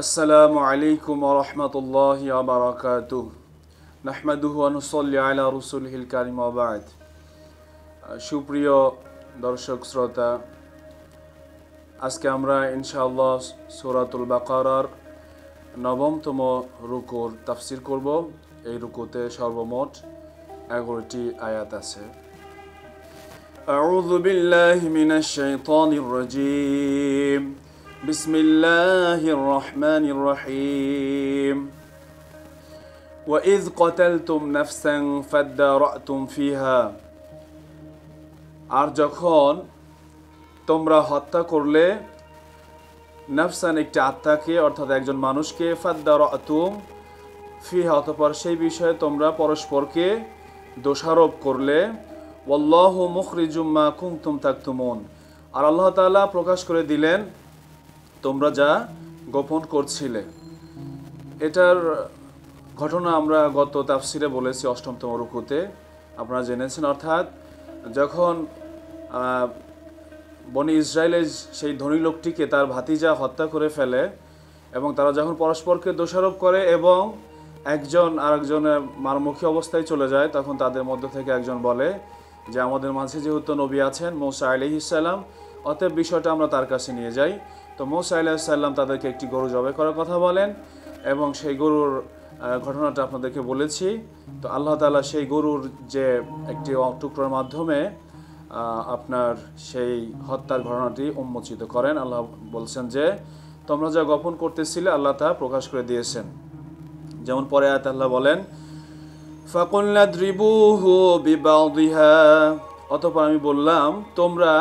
আসসালামু আলাইকুম ওয়া রাহমাতুল্লাহি ওয়া বারাকাতুহু নাহমাদুহু ওয়া নুসাল্লি আলা রাসূলিহিল কারীম ওয়া বা'দ। সুপ্রিয় দর্শক শ্রোতা, আজকে আমরা ইনশাআল্লাহ সূরাতুল বাকারার ৯তম রুকুর তাফসীর করব। এই রুকুতে সর্বমোট ১১টি আয়াত আছে। আউযু বিল্লাহি মিনাশ শাইতানির রাজীম। বিসমিল্লাহির রহমানির রহিম। وَإِذْ قَتَلْتُمْ نَفْسًا فَادَّارَأْتُمْ فِيهَا। আর যখন তোমরা হত্যা করলে নাফসান একটি আত্মাকে, অর্থাৎ একজন মানুষকে, ফাদ্দারাতুম ফিহা অতঃপর সেই বিষয়ে তোমরা পরস্পরকে দোষারোপ করলে, ওয়াল্লাহু মুখরিজুম মা কুনতুম তাকতুমুন, আর আল্লাহ তাআলা প্রকাশ করে দিলেন তোমরা যা গোপন করছিলে। এটার ঘটনা আমরা গত তাফসিরে বলেছি ৮তম রুকুতে, আপনারা জেনেছেন। অর্থাৎ যখন বনি ইসরায়েলের সেই ধনী লোকটিকে তার ভাতিজা হত্যা করে ফেলে এবং তারা যখন পরস্পরকে দোষারোপ করে এবং একজন আরেকজনের মারমুখী অবস্থায় চলে যায়, তখন তাদের মধ্য থেকে একজন বলে যে আমাদের মাঝে যেহেতু নবী আছেন মূসা আলাইহিস সালাম, অতএব বিষয়টা আমরা তার কাছে নিয়ে যাই। তো মূসা আলাইহিস সালাম তাদেরকে একটি গরু জবাই করার কথা বলেন এবং সেই গরুর ঘটনাটা আপনাদেরকে বলেছি। তো আল্লাহ তাআলা সেই গরুর যে একটি টুকরোর মাধ্যমে আপনার সেই হত্যার ঘটনাটি উন্মোচিত করেন। আল্লাহ বলছেন যে তোমরা যা গোপন করতেছিলে আল্লাহ তা প্রকাশ করে দিয়েছেন। যেমন পরে আয়াত আল্লাহ বলেন, ফাকুলনা দ্রিবুহু বিবাদিহা, অতঃপর আমি বললাম তোমরা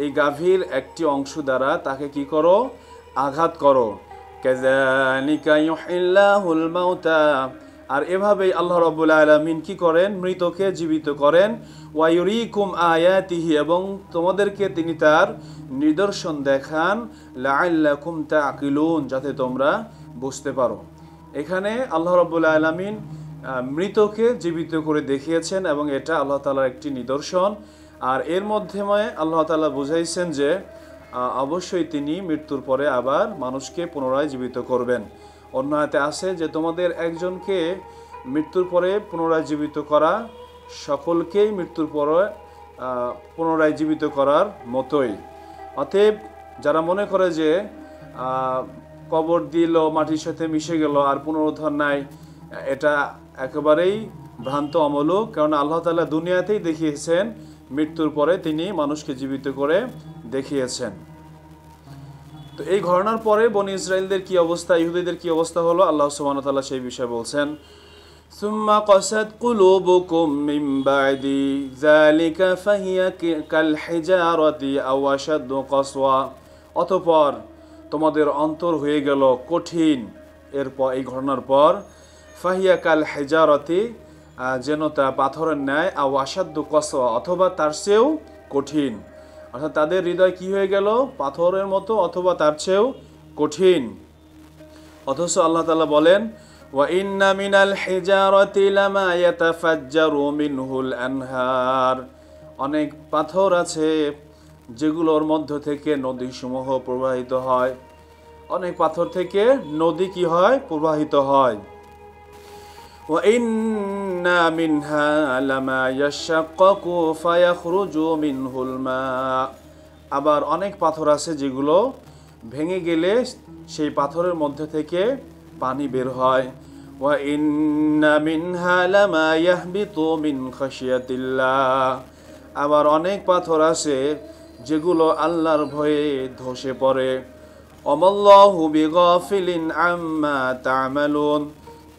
এই গাভীর একটি অংশ দ্বারা তাকে কি করো, আঘাত করো। কাযালিকা ইউহিল্লাহুল মাউতা, আর এভাবেই আল্লাহ রাব্বুল আলামিন কি করেন, মৃতকে জীবিত করেন। ওয়া ইউরিকুম আয়াতিহি, এবং তোমাদেরকে তিনি তার নিদর্শন দেখান। লাআল্লাকুম তাআকিলুন, যাতে তোমরা বুঝতে পারো। এখানে আল্লাহ রাব্বুল আলামিন মৃতকে জীবিত করে দেখিয়েছেন এবং এটা আল্লাহ তাআলার একটি নিদর্শন। আর এর মাধ্যমে আল্লাহ তাআলা বুঝাইছেন যে অবশ্যই তিনি মৃত্যুর পরে আবার মানুষকে পুনরায় জীবিত করবেন। অন্য আয়াতে আছে যে তোমাদের একজনকে মৃত্যুর পরে পুনরায় জীবিত করা সকলকেই মৃত্যুর পরে পুনরায় জীবিত করার মতোই। অতএব যারা মনে করে যে কবর দিল, মাটির সাথে মিশে গেল আর পুনরুদ্ধার নাই, এটা একেবারেই ভ্রান্ত আমলক। কারণ আল্লাহ তাআলা দুনিয়াতেই দেখিয়েছেন মৃত্যুর পরে তিনি মানুষকে জীবিত করে দেখিয়েছেন। তো এই ঘটনার পরে বনি ইসরায়েলদের কি অবস্থা, ইহুদিদের কি অবস্থা হলো, আল্লাহ সুবহানাহু ওয়া তাআলা সেই বিষয়ে বলছেন, সুম্মা কাসাত কুলুবুকুম মিন বা'দি যালিকা ফাহিয়া কাল হিজারাতি আও আশাদ্দু কাসওয়া, অতঃপর তোমাদের অন্তর হয়ে গেল কঠিন। এরপর এই ঘটনার পর ফাহিয়া কাল হিজারাতি, যেন তা পাথরের ন্যায়, আও আশাদ্দু কাসওয়া, অথবা তার চেয়েও কঠিন। অর্থাৎ তাদের হৃদয় কি হয়ে গেল, পাথরের মতো অথবা তার চেয়েও কঠিন। অথচ আল্লাহ তাআলা বলেন, ওয়া ইন্না মিনাল হিজারাতি লামা ইয়াতাফাজ্জারু মিনহুল আনহার, অনেক পাথর আছে যেগুলোর মধ্য থেকে নদীসমূহ প্রবাহিত হয়। অনেক পাথর থেকে নদী কি হয়, প্রবাহিত হয়। ওয়া ইন্না মিনহা লামা ইয়াশাক্কাকু ফায়াখরুজু মিনহুল মা, আবার অনেক পাথর আছে যেগুলো ভেঙে গেলে সেই পাথরের মধ্যে থেকে পানি বের হয়। ওয়া ইন্না মিনহা লামা ইয়াহবিতু মিন খাশিয়াতিল্লাহ, আবার অনেক পাথর আছে যেগুলো আল্লাহর ভয়ে ধসে পড়ে। ওয়াল্লাহু বিগাফিলিন আম্মা তা'মালুন,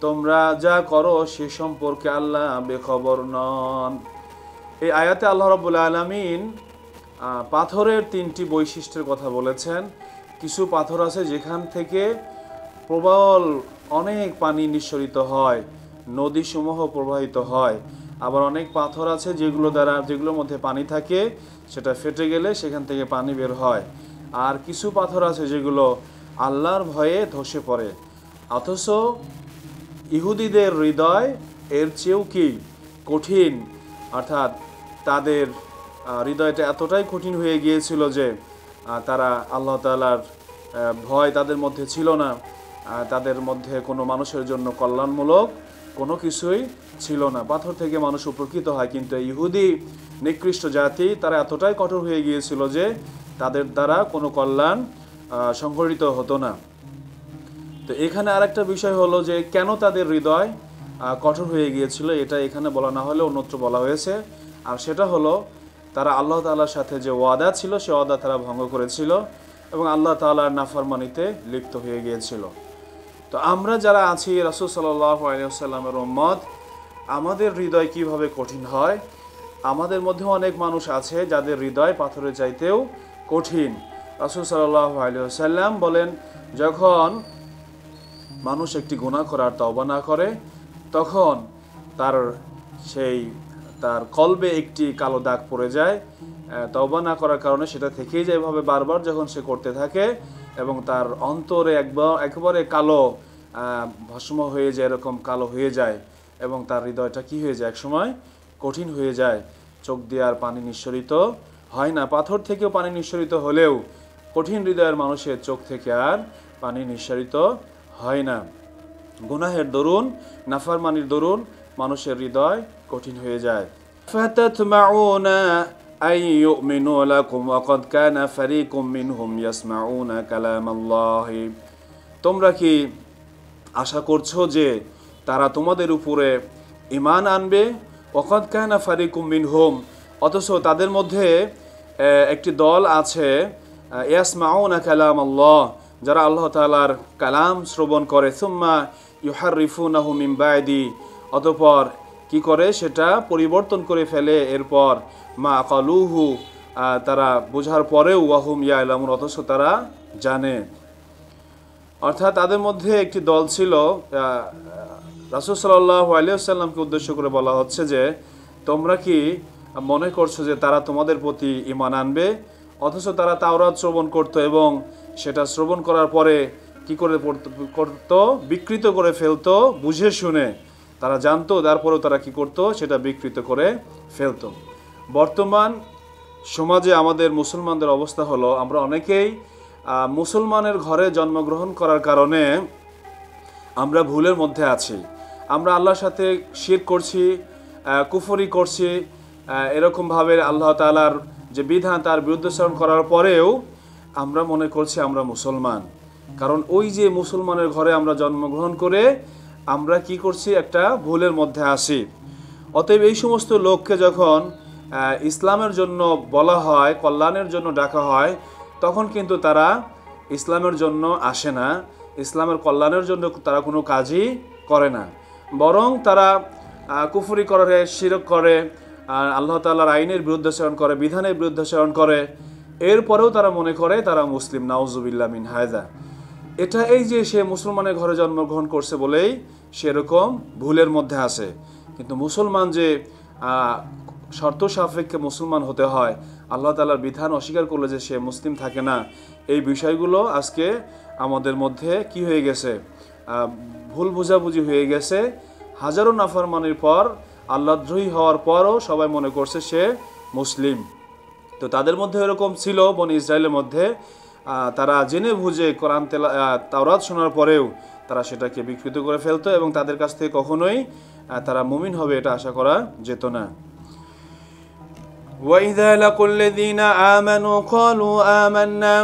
তোমরা যা করো সে সম্পর্কে আল্লাহ বেখবর নন। এই আয়াতে আল্লাহ রাব্বুল আলামিন পাথরের 3টি বৈশিষ্ট্যের কথা বলেছেন। কিছু পাথর আছে যেখান থেকে প্রবল অনেক পানি নিঃসরিত হয়, নদীসমূহ প্রবাহিত হয়। আবার অনেক পাথর আছে যেগুলোর মধ্যে পানি থাকে, সেটা ফেটে গেলে সেখান থেকে পানি বের হয়। আর কিছু পাথর আছে যেগুলো আল্লাহর ভয়ে ধসে পড়ে। অথচ ইহুদিদের হৃদয় এর চেয়েও কি কঠিন, অর্থাৎ তাদের হৃদয়টা এতটাই কঠিন হয়ে গিয়েছিল যে তারা আল্লাহ তাআলার ভয় তাদের মধ্যে ছিল না। তাদের মধ্যে কোনো মানুষের জন্য কল্যাণমূলক কোনো কিছুই ছিল না। পাথর থেকে মানুষ উপকৃত হয়, কিন্তু ইহুদি নিকৃষ্ট জাতি তারা এতটাই কঠোর হয়ে গিয়েছিল যে তাদের দ্বারা কোনো কল্যাণ সংঘটিত হতো না। তো এখানে আরেকটা বিষয় হলো যে কেন তাদের হৃদয় কঠোর হয়ে গিয়েছিল, এটা এখানে বলা না হলে অন্যত্র বলা হয়েছে। আর সেটা হলো তারা আল্লাহ তাআলার সাথে যে ওয়াদা ছিল সে ওয়াদা তারা ভঙ্গ করেছিল এবং আল্লাহ তাআলার নাফরমানিতে লিপ্ত হয়ে গিয়েছিল। তো আমরা যারা আছি রাসূল সাল্লাল্লাহু আলাইহি ওয়াসাল্লামের উম্মত, আমাদের হৃদয় কিভাবে কঠিন হয়? আমাদের মধ্যে অনেক মানুষ আছে যাদের হৃদয় পাথরের চাইতেও কঠিন। রাসূল সাল্লাল্লাহু আলাইহি ওয়াসাল্লাম বলেন, যখন মানুষ একটি গুনাহ করার তওবা না করে তখন তার কলবে একটি কালো দাগ পড়ে যায়। তওবা না করার কারণে সেটা থেকেই যায় এভাবে বারবার যখন সে করতে থাকে এবং তার অন্তরে একেবারে কালো ভস্ম হয়ে যায়, এরকম কালো হয়ে যায় এবং তার হৃদয়টা কি হয়ে যায়, একসময় কঠিন হয়ে যায়। চোখ দিয়ে আর পানি নিঃসরিত হয় না। পাথর থেকেও পানি নিঃসরিত হলেও কঠিন হৃদয়ের মানুষের চোখ থেকে আর পানি নিঃসরিত হয় না। গুনাহের দরুন, নাফরমানির দরুন মানুষের হৃদয় কঠিন হয়ে যায়। ফাতাতমাউনা আন ইউমিনু লাকুম ওয়া ক্বাদ কানা ফারীকুম মিনহুম ইয়াসমাউনা কালামাল্লাহ। তোমরা কি আশা করছো যে তারা তোমাদের উপরে ঈমান আনবে? ওয়া ক্বাদ কানা ফারীকুম মিনহুম, অথচ তাদের মধ্যে একটি দল আছে ইয়াসমাউনা কালামাল্লাহ, যারা আল্লাহ তাআলার কালাম শ্রবণ করে, সুম্মা ইউহাররিফুনাহু মিন বা'দি, অতঃপর কি করে সেটা পরিবর্তন করে ফেলে, এরপর মা আকালুহু, তারা বোঝার পরেও ওয়াহুম ইয়ালামুন, অথচ তারা জানে। অর্থাৎ তাদের মধ্যে একটি দল ছিল, রাসূল সাল্লাল্লাহু আলাইহি ওয়াসাল্লামকে উদ্দেশ্য করে বলা হচ্ছে যে তোমরা কি মনে করছো যে তারা তোমাদের প্রতি ঈমান আনবে? অথচ তারা তাওরাত শ্রবণ করত এবং সেটা শ্রবণ করার পরে কি করে করতো, বিকৃত করে ফেলতো, বুঝে শুনে তারা জানতো, তারপরেও তারা কি করতো, সেটা বিকৃত করে ফেলতো। বর্তমান সমাজে আমাদের মুসলমানদের অবস্থা হলো, আমরা অনেকেই মুসলমানের ঘরে জন্মগ্রহণ করার কারণে আমরা ভুলের মধ্যে আছি। আমরা আল্লাহর সাথে শিরক করছি, কুফরি করছি, এরকমভাবে আল্লাহ তাআলার যে বিধান তার বিরুদ্ধাচরণ করার পরেও আমরা মনে করছি আমরা মুসলমান। কারণ ওই যে মুসলমানের ঘরে আমরা জন্মগ্রহণ করে আমরা কি করছি, একটা ভুলের মধ্যে আসি। অতএব এই সমস্ত লোককে যখন ইসলামের জন্য বলা হয়, কল্যাণের জন্য ডাকা হয়, তখন কিন্তু তারা ইসলামের জন্য আসে না, ইসলামের কল্যাণের জন্য তারা কোনো কাজই করে না, বরং তারা কুফরি করে, শিরক করে, আল্লাহ তাআলার আইনের বিরুদ্ধাচরণ করে, বিধানের বিরুদ্ধাচরণ করে, এরপরেও তারা মনে করে তারা মুসলিম। নাউজুবিল্লাহ মিন হাযা। এটা এই যে সে মুসলমানের ঘরে জন্মগ্রহণ করছে বলেই সেরকম ভুলের মধ্যে আছে। কিন্তু মুসলমান যে শর্ত সাপেক্ষে মুসলমান হতে হয়, আল্লাহ তাআলার বিধান অস্বীকার করলে যে সে মুসলিম থাকে না, এই বিষয়গুলো আজকে আমাদের মধ্যে কি হয়ে গেছে, ভুল বোঝাবুঝি হয়ে গেছে। হাজারো নাফরমানির পর, আল্লাহদ্রোহী হওয়ার পরও সবাই মনে করছে সে মুসলিম। তো তাদের মধ্যে এরকম ছিল বনি ইসরায়েলের মধ্যে, তারা জেনে বুঝে কোরআন তাওরাত শোনার পরেও তারা সেটাকে বিকৃত করে ফেলতো এবং তাদের কাছ থেকে কখনোই তারা মুমিন হবে এটা আশা করা যেত না। وَإِذَا لَقُوا الَّذِينَ آمَنُوا قَالُوا آمَنَّا,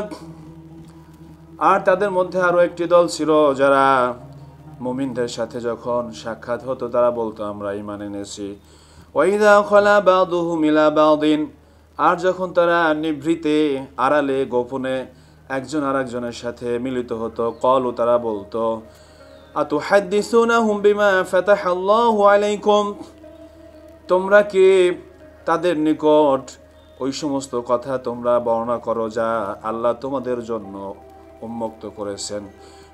আর তাদের মধ্যে আরো একটি দল ছিল যারা মুমিনদের সাথে যখন সাক্ষাৎ হতো তারা বলতো আমরা ঈমান এনেছি। وَإِذَا خَلَا بَعْضُهُمْ إِلَى بَعْضٍ, আর যখন তারা নিভৃতে আড়ালে গোপনে একজন আরেকজনের সাথে মিলিত হতো, ক্বালু, তারা বলতো, আতুহাদ্দিসুনাহুম বিমা ফাতাহাল্লাহু আলাইকুম, তোমরা কি তাদের নিকট ওই সমস্ত কথা তোমরা বর্ণনা করো যা আল্লাহ তোমাদের জন্য উন্মুক্ত করেছেন,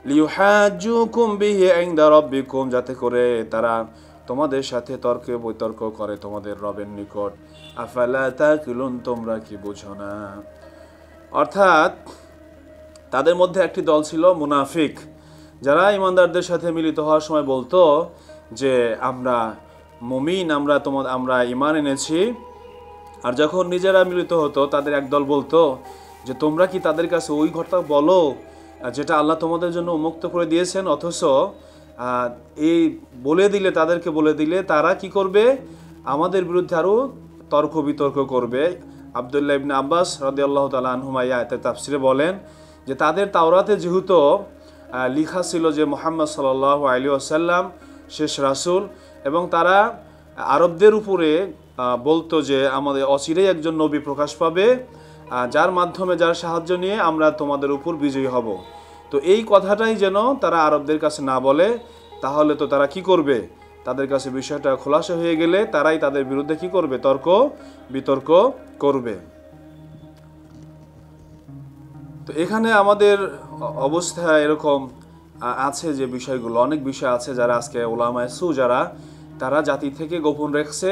লিউহাজ্জুকুম বিহি ইনদা রাব্বিকুম, যাতে করে তারা তোমাদের সাথে তর্কে বিতর্ক করে তোমাদের রবের নিকট। আফালা তাকিলুন, তোমরা কি বুঝো না? অর্থাৎ তাদের মধ্যে একটি দল ছিল মুনাফিক, যারা ইমানদারদের সাথে মিলিত হওয়ার সময় বলতো যে আমরা মুমিন, আমরা ঈমান এনেছি। আর যখন নিজেরা মিলিত হতো তাদের একদল বলতো যে তোমরা কি তাদের কাছে ওই কথা বলো যেটা আল্লাহ তোমাদের জন্য উন্মুক্ত করে দিয়েছেন, অথচ এই তাদেরকে বলে দিলে তারা কি করবে? আমাদের বিরুদ্ধে আরও তর্ক বিতর্ক করবে। আব্দুল্লাহ ইবনে আব্বাস রাদিয়াল্লাহু তাআলা আনহুমা আয়াতের তাফসিরে বলেন যে তাদের তাওরাতে যেহেতু লেখা ছিল যে মুহাম্মদ সাল্লাল্লাহু আলাইহি ওয়াসাল্লাম শেষ রাসূল, এবং তারা আরবদের উপরে বলতো যে আমাদের অচিরেই একজন নবী প্রকাশ পাবে, যার মাধ্যমে, যার সাহায্য নিয়ে আমরা তোমাদের উপর বিজয়ী হব। তো এই কথাটাই যেন তারা আরবদের কাছে না বলে, তাহলে তো তারা কি করবে? তাদের কাছে বিষয়টা খোলাসা হয়ে গেলে তারাই তাদের বিরুদ্ধে কি করবে? তর্ক বিতর্ক করবে। তো এখানে আমাদের অবস্থা এরকম আছে যে বিষয়গুলো, অনেক বিষয় আছে যারা আজকে উলামায়ে সু যারা, তারা জাতি থেকে গোপন রেখেছে,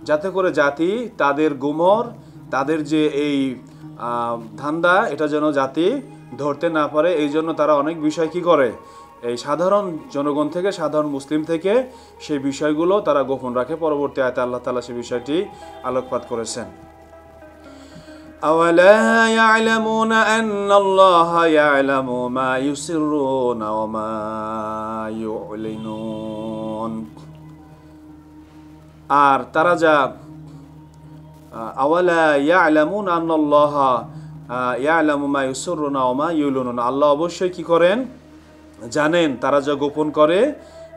যাতে করে জাতি তাদের গুমর, তাদের যে এই ধান্দা, এটা যেন জাতি ধরতে না পারে। এই জন্য তারা অনেক বিষয় কি করে? এই সাধারণ জনগণ থেকে, সাধারণ মুসলিম থেকে সেই বিষয়গুলো তারা গোপন রাখে। পরবর্তী আয়াতে আল্লাহ তাআলা সেই বিষয়টি আলোকপাত করেছেন। আওয়ালা ইয়ালামুনা আন্নাল্লাহা ইয়ালামু মা ইউসিররুনা ওয়া মা ইউলিনুন। আর তারা যা আওয়ালা ইয়ালামুনা আন্নাল্লাহা ইয়ালামু মা ইউসিররুনা ওয়া মা ইউলিনুন, আল্লাহ অবশ্যই কি করেন? জানেন তারা যা গোপন করে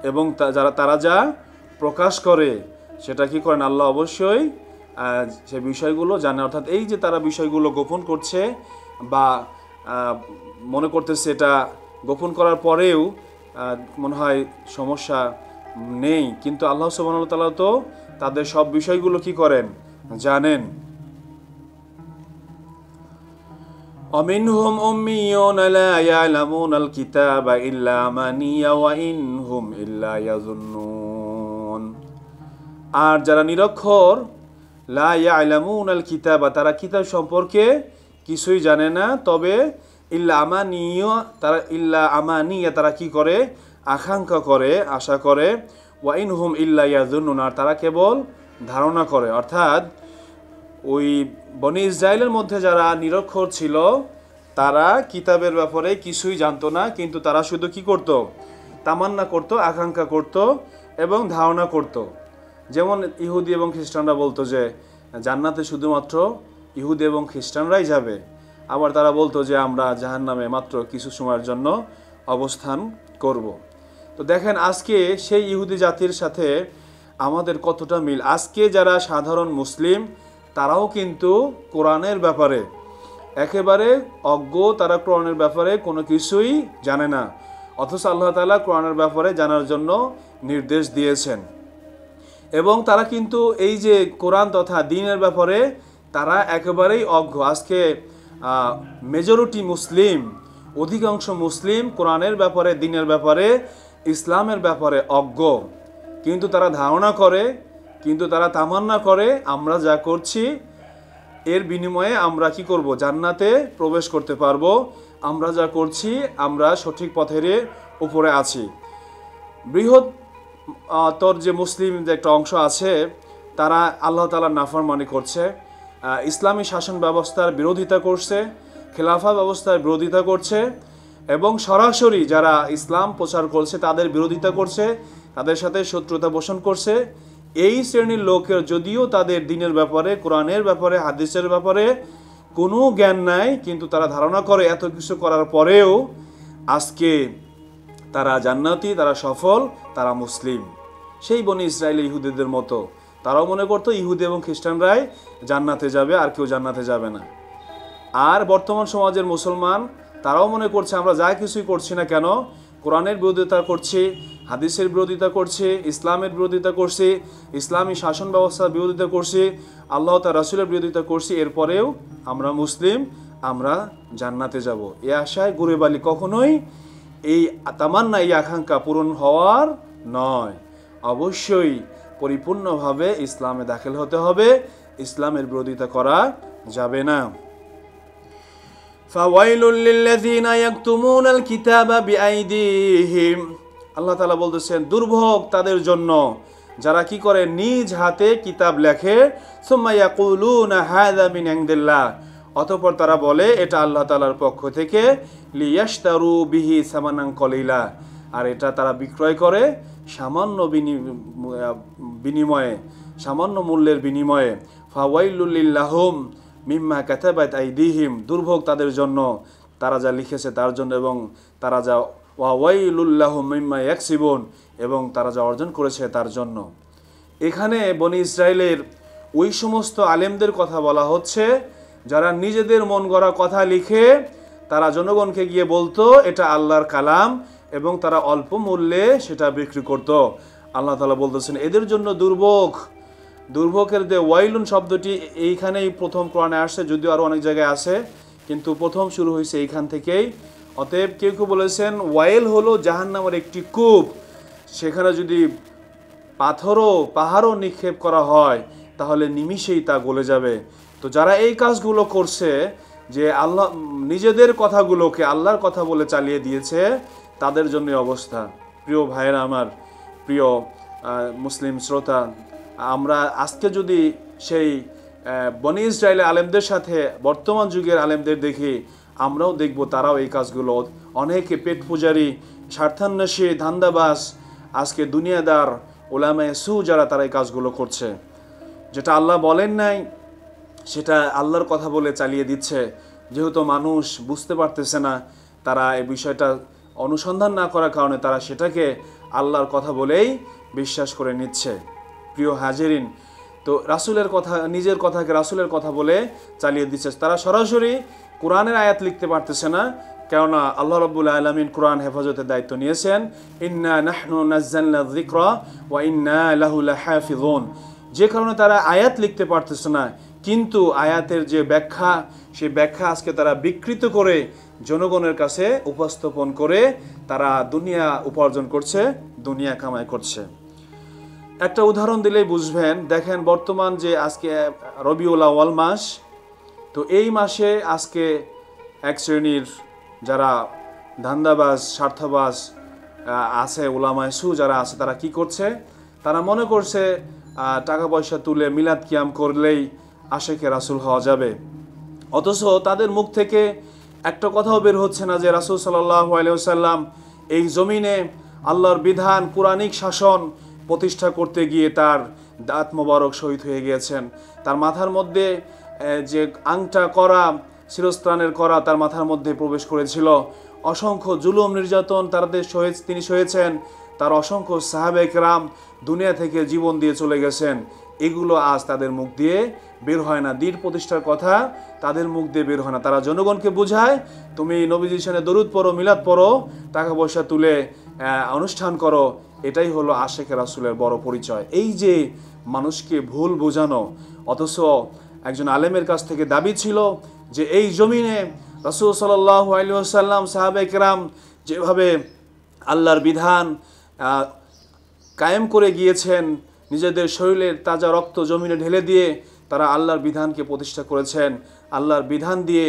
এবং তারা যা প্রকাশ করে, সেটা কি করেন? আল্লাহ অবশ্যই সে বিষয়গুলো জানে। অর্থাৎ এই যে তারা বিষয়গুলো গোপন করছে বা মনে করতেছে এটা গোপন করার পরেও মনে হয় সমস্যা নেই, কিন্তু আল্লাহ সুবহানাহু ওয়া তাআলা তো তাদের সব বিষয়গুলো কি করেন? জানেন। ومنهم أميون لا يعلمون الكتاب إلا أماني وإن هم إلا يظنون। আর যারা নিরক্ষর, লা ইয়ালামুন আল কিতাবা, তারা কিতাব সম্পর্কে কিছুই জানে না, তবে ইল্লা আমানিয়া তারা কি করে? আকাঙ্ক্ষা করে, আশা করে। ওয়া ইন হুম ইল্লা ইয়াযুন্নুন, আর তারা কেবল ধারণা করে। অর্থাৎ ওই বনি ইসরায়েলের মধ্যে যারা নিরক্ষর ছিল, তারা কিতাবের ব্যাপারে কিছুই জানতো না, কিন্তু তারা শুধু কি করত? তামান্না করত, আকাঙ্ক্ষা করত এবং ধারণা করত। যেমন ইহুদি এবং খ্রিস্টানরা বলতো যে জান্নাতে শুধুমাত্র ইহুদি এবং খ্রিস্টানরাই যাবে, আবার তারা বলতো যে আমরা জাহান্নামে মাত্র কিছু সময়ের জন্য অবস্থান করব। তো দেখেন আজকে সেই ইহুদি জাতির সাথে আমাদের কতটা মিল। আজকে যারা সাধারণ মুসলিম, তারাও কিন্তু কোরআনের ব্যাপারে একেবারে অজ্ঞ, তারা কোরআনের ব্যাপারে কোনো কিছুই জানে না, অথচ আল্লাহ তাআলা কোরআনের ব্যাপারে জানার জন্য নির্দেশ দিয়েছেন। এবং তারা কিন্তু এই যে কোরআন তথা দ্বীনের ব্যাপারে তারা একেবারেই অজ্ঞ। আজকে মেজরিটি মুসলিম, অধিকাংশ মুসলিম কোরআনের ব্যাপারে, দ্বীনের ব্যাপারে, ইসলামের ব্যাপারে অজ্ঞ, কিন্তু তারা ধারণা করে, কিন্তু তারা তামান্না করে আমরা যা করছি এর বিনিময়ে আমরা কি করব? জান্নাতে প্রবেশ করতে পারবো, আমরা যা করছি আমরা সঠিক পথের উপরে আছি। বৃহত্তর যে মুসলিম যে একটা অংশ আছে, তারা আল্লাহ তাআলার নাফরমানি করছে, ইসলামী শাসন ব্যবস্থার বিরোধিতা করছে, খেলাফা ব্যবস্থার বিরোধিতা করছে, এবং সরাসরি যারা ইসলাম প্রচার করছে তাদের বিরোধিতা করছে, তাদের সাথে শত্রুতা পোষণ করছে। এই শ্রেণীর লোকের যদিও তাদের দ্বীনের ব্যাপারে, কোরআনের ব্যাপারে, হাদিসের ব্যাপারে কোনো জ্ঞান নাই, কিন্তু তারা ধারণা করে এত কিছু করার পরেও আজকে তারা জান্নাতি, তারা সফল, তারা মুসলিম। সেই বনি ইসরায়েল ইহুদিদের মতো তারাও মনে করতো ইহুদি এবং খ্রিস্টানরাই জান্নাতে যাবে, আর কেউ জান্নাতে যাবে না। আর বর্তমান সমাজের মুসলমান তারাও মনে করছে আমরা যা কিছুই করছি না কেন, কোরআনের বিরোধিতা করছি, হাদিসের বিরোধিতা করছি, ইসলামের বিরোধিতা করছি, ইসলামী শাসন ব্যবস্থার বিরোধিতা করছি, আল্লাহ তার রাসূলের বিরোধিতা করছি, এরপরেও আমরা মুসলিম, আমরা জান্নাতে যাব। এ আশায় গুরেবালি কখনোই, এই তামান্না, এই আকাঙ্ক্ষা পূরণ হওয়ার নয়। অবশ্যই পরিপূর্ণভাবে ইসলামে দাখিল হতে হবে, ইসলামের বিরোধিতা করা যাবে না। ফাওয়াইলুল লিল্লাযিনা ইয়াকতুমুনাল কিতাবা বিআইদিহিম, আল্লাহ তাআলা বলতেছেন দুর্ভোগ তাদের জন্য যারা কি করে? নিজ হাতে কিতাব লেখে। সুম্মা ইয়াকুলুনা হাযা মিন ইনদিল্লাহ, অতঃপর তারা বলে এটা আল্লাহ তাআলার পক্ষ থেকে লিয়াশতারু বিহি সামানান কলিলা, আর এটা তারা বিক্রয় করে সামান্য বিনিময়ে, সামান্য মূল্যের বিনিময়ে। ফাওয়াইলুল লিল্লাহুম মিম্মা কাতাবাত আইদিহিম, দুর্ভোগ তাদের জন্য তারা যা লিখেছে তার জন্য, এবং তারা যা ওয়াইলুল লাহুম মিম্মা ইয়াকসিবুন, এবং তারা যা অর্জন করেছে তার জন্য। এখানে বনি ইসরায়েলের ওই সমস্ত আলেমদের কথা বলা হচ্ছে যারা নিজেদের মন গড়া কথা লিখে তারা জনগণকে গিয়ে বলতো এটা আল্লাহর কালাম, এবং তারা অল্প মূল্যে সেটা বিক্রি করত। আল্লাহ তাআলা বলতেছেন এদের জন্য দুর্ভোগ। দুর্ভোগের যে ওয়াইলুন শব্দটি এইখানেই প্রথম কোরআনে আসছে, যদিও আরও অনেক জায়গায় আছে, কিন্তু প্রথম শুরু হয়েছে এইখান থেকেই। অতএব কেউ কেউ বলেছেন ওয়াইল হলো জাহান্নামের একটি কূপ, সেখানে যদি পাহাড়ও নিক্ষেপ করা হয় তাহলে নিমিষেই তা গলে যাবে। তো যারা এই কাজগুলো করছে, যে আল্লাহ নিজেদের কথাগুলোকে আল্লাহর কথা বলে চালিয়ে দিয়েছে, তাদের জন্য অবস্থা। প্রিয় ভাইয়েরা আমার, প্রিয় মুসলিম শ্রোতা, আমরা আজকে যদি সেই বনি ইসরায়েলের আলেমদের সাথে বর্তমান যুগের আলেমদের দেখি, আমরাও দেখব তারাও এই কাজগুলো, অনেকে পেট পূজারী, স্বার্থান্বেষী, ধান্দাবাজ, আজকে দুনিয়াদার উলামায়ে সু যারা, তারা এই কাজগুলো করছে। যেটা আল্লাহ বলেন নাই সেটা আল্লাহর কথা বলে চালিয়ে দিচ্ছে। যেহেতু মানুষ বুঝতে পারতেছে না, তারা এই বিষয়টা অনুসন্ধান না করার কারণে তারা সেটাকে আল্লাহর কথা বলেই বিশ্বাস করে নিচ্ছে। প্রিয় হাজিরিন, তো রাসূলের কথা, নিজের কথাকে রাসূলের কথা বলে চালিয়ে দিচ্ছে। তারা সরাসরি কোরআনের আয়াত লিখতে পারতেছে না, কেননা আল্লাহ রাব্বুল আলামিন কোরআন হেফাজতের দায়িত্ব নিয়েছেন। ইন্না নাহনু নাযালনা যিকরা ওয়া ইন্না লাহু লাহাফিযুন। যে কারণে তারা আয়াত লিখতে পারতেছে না, কিন্তু আয়াতের যে ব্যাখ্যা, সেই ব্যাখ্যা আজকে তারা বিকৃত করে জনগণের কাছে উপস্থাপন করে তারা দুনিয়া উপার্জন করছে, দুনিয়া কামাই করছে। একটা উদাহরণ দিলেই বুঝবেন। দেখেন, বর্তমান যে আজকে রবিউল আউয়াল মাস, তো এই মাসে আজকে এক শ্রেণীর যারা ধান্দাবাজ, স্বার্থবাজ আছে, উলামায়ে সু যারা আছে, তারা কি করছে? তারা মনে করছে টাকা পয়সা তুলে মিলাদ কিয়াম করলেই আশেকে রাসূল হওয়া যাবে। অথচ তাদের মুখ থেকে একটা কথাও বের হচ্ছে না যে রাসূল সাল্লাল্লাহু আলাইহি ওয়াসাল্লাম এই জমিনে আল্লাহর বিধান, কুরআনিক শাসন প্রতিষ্ঠা করতে গিয়ে তার দাঁত মোবারক শহীদ হয়ে গিয়েছেন। তার মাথার মধ্যে যে আংটা করা, শিরস্ত্রাণের করা তার মাথার মধ্যে প্রবেশ করেছিল। অসংখ্য জুলুম নির্যাতন তিনি সহেছেন। তার অসংখ্য সাহাবে কেরাম দুনিয়া থেকে জীবন দিয়ে চলে গেছেন। এগুলো আজ তাদের মুখ দিয়ে বের হয় না। দ্বীর প্রতিষ্ঠার কথা তাদের মুখ দিয়ে বের হয় না। তারা জনগণকে বোঝায়, তুমি নবীজির সামনে দরুদ পড়ো, মিলাদ পড়ো, টাকা পয়সা তুলে অনুষ্ঠান করো, এটাই হলো আশেকে রাসূলের বড় পরিচয়। এই যে মানুষকে ভুল বোঝানো। অথচ একজন আলেমের কাছ থেকে দাবি ছিল যে এই জমিনে রাসূল সাল্লাল্লাহু আলাইহি ওয়াসাল্লাম, সাহাবে কেরাম যেভাবে আল্লাহর বিধান কায়েম করে গিয়েছেন, নিজেদের শরীরের তাজা রক্ত জমিনে ঢেলে দিয়ে তারা আল্লাহর বিধানকে প্রতিষ্ঠা করেছেন, আল্লাহর বিধান দিয়ে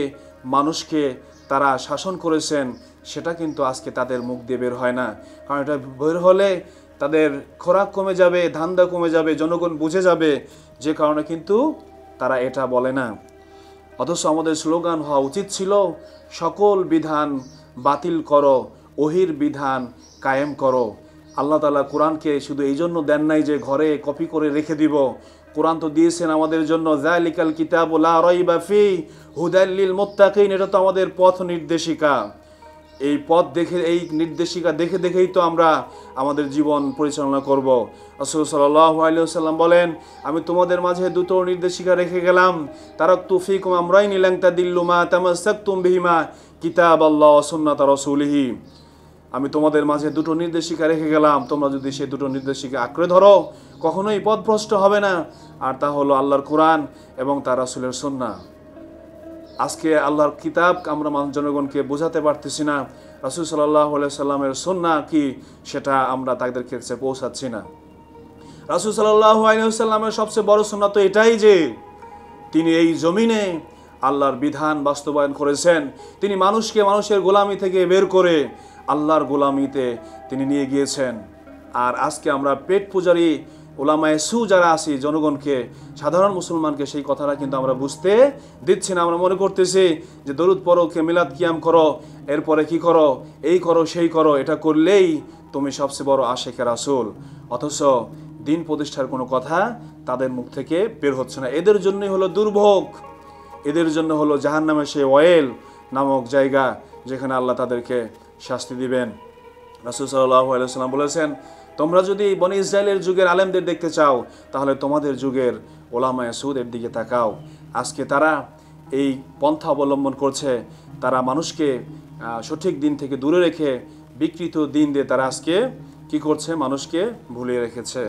মানুষকে তারা শাসন করেছেন, সেটা কিন্তু আজকে তাদের মুখ দিয়ে বের হয় না। কারণ এটা বের হলে তাদের খোরাক কমে যাবে, ধান্দা কমে যাবে, জনগণ বুঝে যাবে, যে কারণে কিন্তু তারা এটা বলে না। অথচ আমাদের স্লোগান হওয়া উচিত ছিল, সকল বিধান বাতিল করো, ওহির বিধান কায়েম করো। আল্লাহ তাআলা কোরআনকে শুধু এই জন্য দেন নাই যে ঘরে কপি করে রেখে দিব। কোরআন তো দিয়েছেন আমাদের জন্য, যালিকাল কিতাবু লা রাইবা ফি হুদাল লিল মুত্তাকিন। এটা তো আমাদের পথ নির্দেশিকা। এই পথ দেখে, এই নির্দেশিকা দেখে দেখেই তো আমরা আমাদের জীবন পরিচালনা করব। রাসূল সাল্লাল্লাহু আলাইহি ওয়াসাল্লাম বলেন, আমি তোমাদের মাঝে দুটো নির্দেশিকা রেখে গেলাম, তারাকতু ফীকুম আমরাইনি লান তাদিল্লু মা তামাসসাকতুম বিহিমা কিতাবাল্লাহ ওয়া সুন্নাত রাসূলিহি। আমি তোমাদের মাঝে দুটো নির্দেশিকা রেখে গেলাম, তোমরা যদি সেই দুটো নির্দেশিকা আঁকড়ে ধরো কখনোই পথভ্রষ্ট হবে না। আর তা হলো আল্লাহর কোরআন এবং তার রাসূলের সুন্নাহ। আজকে আল্লাহর কিতাব আমরা জনগণকে বোঝাতে পারতেছি না, রাসূল সাল্লাল্লাহু আলাইহি সাল্লামের সুন্নাহ কি সেটা আমরা তাদের কাছে পৌঁছাচ্ছি না। রাসূল সাল্লাল্লাহু আলাইহি সাল্লামের সবচেয়ে বড় সুন্নাহ তো এটাই যে তিনি এই জমিনে আল্লাহর বিধান বাস্তবায়ন করেছেন। তিনি মানুষকে মানুষের গোলামি থেকে বের করে আল্লাহর গোলামিতে তিনি নিয়ে গিয়েছেন। আর আজকে আমরা পেট পূজারী উলামায়ে সু যারা আছি জনগণকে, সাধারণ মুসলমানকে সেই কথাটা কিন্তু আমরা বুঝতে দিচ্ছি না। আমরা মনে করতেছি যে দরুদ পড়ো, মিলাদ কিয়াম করো, এরপরে কি করো, এই করো সেই করো, এটা করলেই তুমি সবচেয়ে বড় আশেকে রাসূল। অথচ দিন প্রতিষ্ঠার কোনো কথা তাদের মুখ থেকে বের হচ্ছে না। এদের জন্যই হলো দুর্ভোগ, এদের জন্য হলো জাহান্নামের সেই ওয়েল নামক জায়গা, যেখানে আল্লাহ তাদেরকে শাস্তি দিবেন। রাসূল সাল্লাল্লাহু আলাইহি ওয়াসাল্লাম বলেছেন, তোমরা যদি বনি ইসরায়েলের যুগের আলেমদের দেখতে চাও, তাহলে তোমাদের যুগের ওলামায়ে সুদের দিকে তাকাও। আজকে তারা এই পন্থা অবলম্বন করছে, তারা মানুষকে সঠিক দিন থেকে দূরে রেখে বিকৃত দিন দিয়ে তারা আজকে কি করছে, মানুষকে ভুলিয়ে রেখেছে।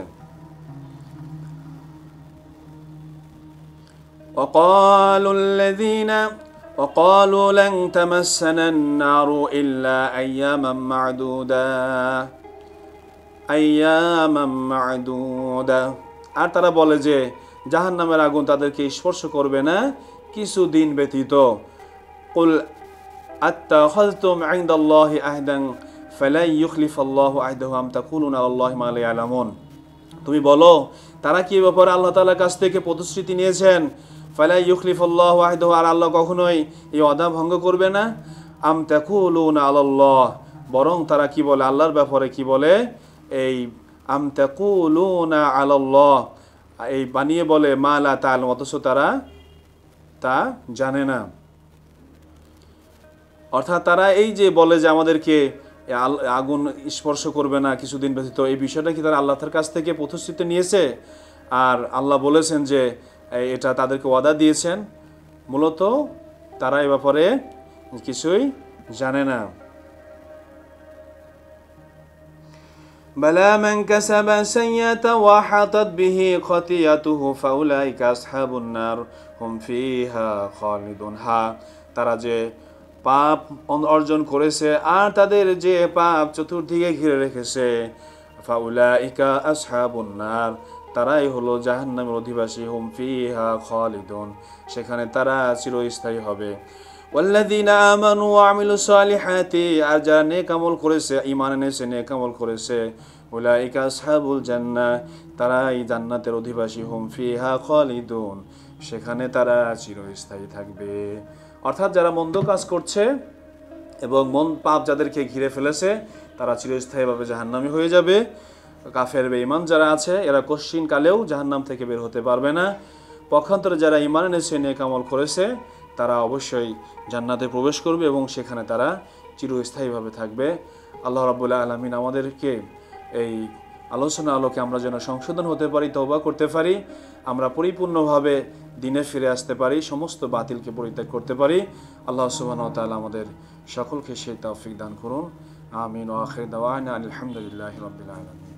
وقالوا لن تمسنا النار إلا أياما معدودة। আর তারা বলে যে জাহান্নামের আগুন তাদেরকে স্পর্শ করবে না কিছু দিন ব্যতীত। কুল আত্তাখাযতুম ইনদাল্লাহি আহদান ফালাই ইউখলিফাল্লাহু আহদাহু আম তাকুলুনা আলাল্লাহি মা লা ইয়ালামুন। তুমি বলো, তারা কি ব্যাপারে আল্লাহ তাআলার কাছ থেকে প্রতিশ্রুতি নিয়েছেন, ফালাই ইউখলিফাল্লাহু আহদাহু, আর আল্লাহ কখনোই এই ওয়াদা ভঙ্গ করবে না। আম তাকুলুনা আলাল্লাহ, বরং তারা কি বলে, আল্লাহর ব্যাপারে কি বলে, এই আম তাকুলুনা আলাল্লাহ, এই বানিয়ে বলে মা লা তা'লামুন, অথচ তারা তা জানে না। অর্থাৎ তারা এই যে বলে যে আমাদেরকে আগুন স্পর্শ করবে না কিছুদিন ব্যতীত, এই বিষয়টা কি তারা আল্লাহর কাছ থেকে প্রতিশ্রুতি নিয়েছে? আর আল্লাহ বলেছেন যে এটা তাদেরকে ওয়াদা দিয়েছেন। মূলত তারা এ ব্যাপারে কিছুই জানে না। বালা মান কাসাবা সাইয়্যাতান ওয়া হাতাত বিহি খাতিয়াতুহু ফাউলাইকা আসহাবুন নার হুম ফিহা খালিদুন। তারা যে পাপ অর্জন করেছে আর তাদের যে পাপ চতুর্দিকে ঘিরে রেখেছে, ফাউলাইকা আসহাবুন নার, তারাই হলো জাহান্নামের অধিবাসী, হুম ফিহা খালিদুন, সেখানে তারা চিরস্থায়ী হবে। ওয়াল্লাযীনা আমানু ওয়া আমিলুস সালিহাতি, আর যারা নেক আমল করেছে, ঈমান এনেছে, নেক আমল করেছে, উলাইকা আসহাবুল জান্নাহ, তারাই জান্নাতের অধিবাসী, হুম ফিহা খালিদুন, সেখানে তারা চিরস্থায়ী থাকবে। অর্থাৎ যারা মন্দ কাজ করছে এবং মন পাপ যাদেরকে ঘিরে ফেলেছে, তারা চিরস্থায়ীভাবে জাহান্নামী হয়ে যাবে। কাফের বেঈমান যারা আছে, এরা কশ্চিন কালেও জাহান্নাম থেকে বের হতে পারবে না। পক্ষান্তরে যারা ঈমান এনেছে, নেক আমল করেছে, তারা অবশ্যই জান্নাতে প্রবেশ করবে এবং সেখানে তারা চিরস্থায়ীভাবে থাকবে। আল্লাহ রাব্বুল আলামিন আমাদেরকে এই আলোচনা আলোকে আমরা যেন সংশোধন হতে পারি, তওবা করতে পারি, আমরা পরিপূর্ণভাবে দিনে ফিরে আসতে পারি, সমস্ত বাতিলকে পরিত্যাগ করতে পারি। আল্লাহ সুবহানাহু ওয়া তাআলা আমাদের সকলকে সেই তৌফিক দান করুন। আমিন। ওয়া আখির দাওয়ানা আলহামদুলিল্লাহি রাব্বিল আলামিন।